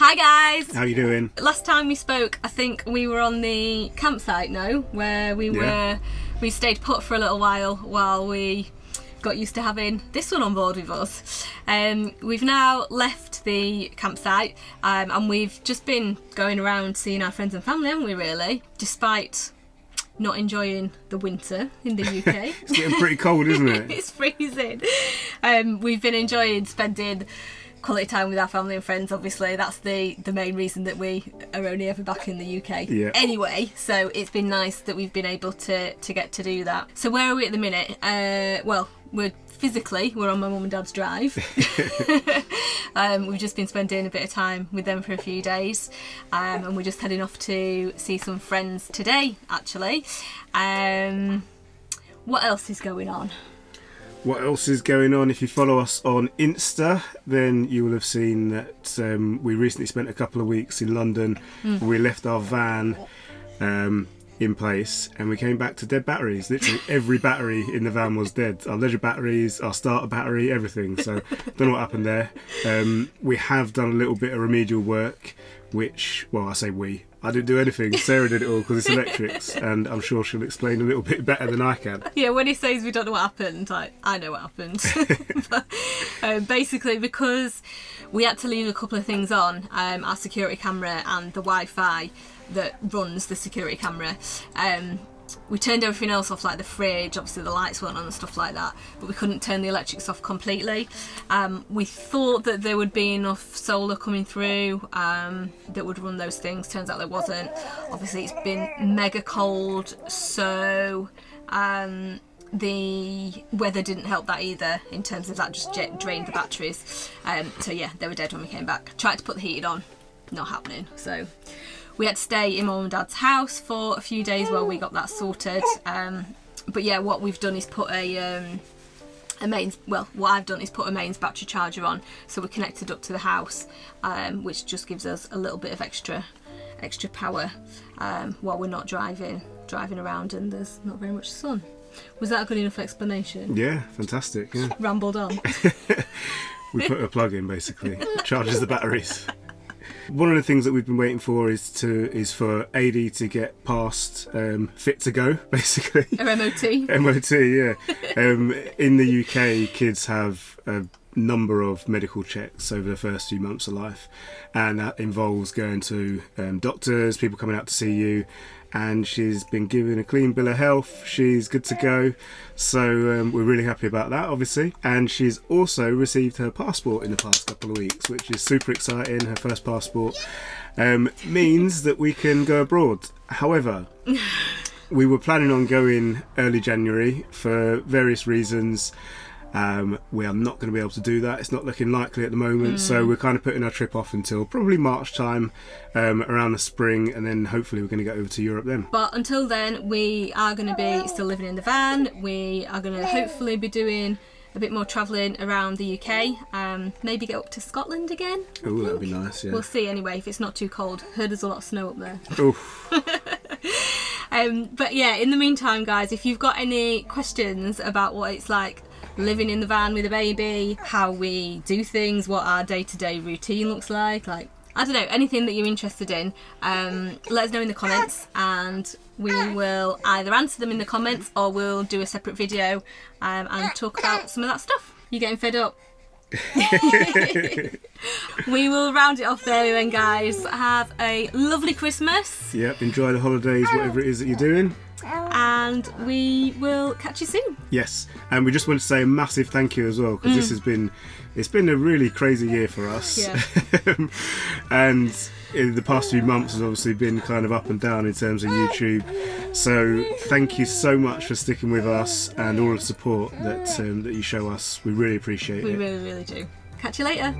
Hi guys! How you doing? Last time we spoke, I think we were on the campsite, where we stayed put for a little while we got used to having this one on board with us. We've now left the campsite and we've just been going around seeing our friends and family, haven't we really? Despite not enjoying the winter in the UK. It's getting pretty cold, isn't it? It's freezing. We've been enjoying spending quality time with our family and friends. Obviously that's the main reason that we are only ever back in the UK. Yeah. Anyway, so it's been nice that we've been able to get to do that. So where are we at the minute? Well, we're on my mum and dad's drive. We've just been spending a bit of time with them for a few days, and we're just heading off to see some friends today actually. What else is going on? What else is going on? If you follow us on Insta, then you will have seen that we recently spent a couple of weeks in London. We left our van in place and we came back to dead batteries. Literally every battery in the van was dead. Our leisure batteries, our starter battery, everything. So don't know what happened there. We have done a little bit of remedial work, which, well, I say I didn't do anything. Sarah did it all because it's electrics, and I'm sure she'll explain a little bit better than I can. Yeah, when he says we don't know what happened, I know what happened. But, basically, because we had to leave a couple of things on, our security camera and the Wi-Fi that runs the security camera. We turned everything else off, like the fridge, obviously the lights weren't on and stuff like that, but we couldn't turn the electrics off completely. We thought that there would be enough solar coming through that would run those things. Turns out there wasn't. Obviously it's been mega cold, so the weather didn't help that either, in terms of that just drained the batteries. So yeah, they were dead when we came back. Tried to put the heating on, not happening. So we had to stay in Mum and Dad's house for a few days while we got that sorted. But yeah, what we've done is put what I've done is put a mains battery charger on, so we're connected up to the house, which just gives us a little bit of extra power while we're not driving around and there's not very much sun. Was that a good enough explanation? Yeah, fantastic. Yeah. Rambled on. We put a plug in, basically. It charges the batteries. One of the things that we've been waiting for is for AD to get past fit to go, basically. Or MOT. MOT, yeah. In the UK, kids have a number of medical checks over the first few months of life, and that involves going to doctors, people coming out to see you, and she's been given a clean bill of health. She's good to go, so we're really happy about that, obviously. And she's also received her passport in the past couple of weeks, which is super exciting. Her first passport means that we can go abroad. However, we were planning on going early January for various reasons. We are not going to be able to do that. It's not looking likely at the moment, so we're kind of putting our trip off until probably March time, around the spring, and then hopefully we're going to get over to Europe then. But until then, we are going to be still living in the van. We are going to hopefully be doing a bit more travelling around the UK, maybe get up to Scotland again. Oh, that'd be nice, yeah. We'll see anyway, if it's not too cold. Heard there's a lot of snow up there. Oof. But yeah, in the meantime, guys, if you've got any questions about what it's like living in the van with a baby, how we do things, what our day-to-day routine looks like I don't know, anything that you're interested in, let us know in the comments, and we will either answer them in the comments or we'll do a separate video and talk about some of that stuff. You getting fed up? We will round it off there then, guys. Have a lovely Christmas. Yep, enjoy the holidays, whatever it is that you're doing. And we will catch you soon. Yes, and we just want to say a massive thank you as well, because it's been a really crazy year for us. Yeah. And in the past few months has obviously been kind of up and down in terms of YouTube. So thank you so much for sticking with us and all the support that you show us. We really appreciate it. We really, really do. Catch you later.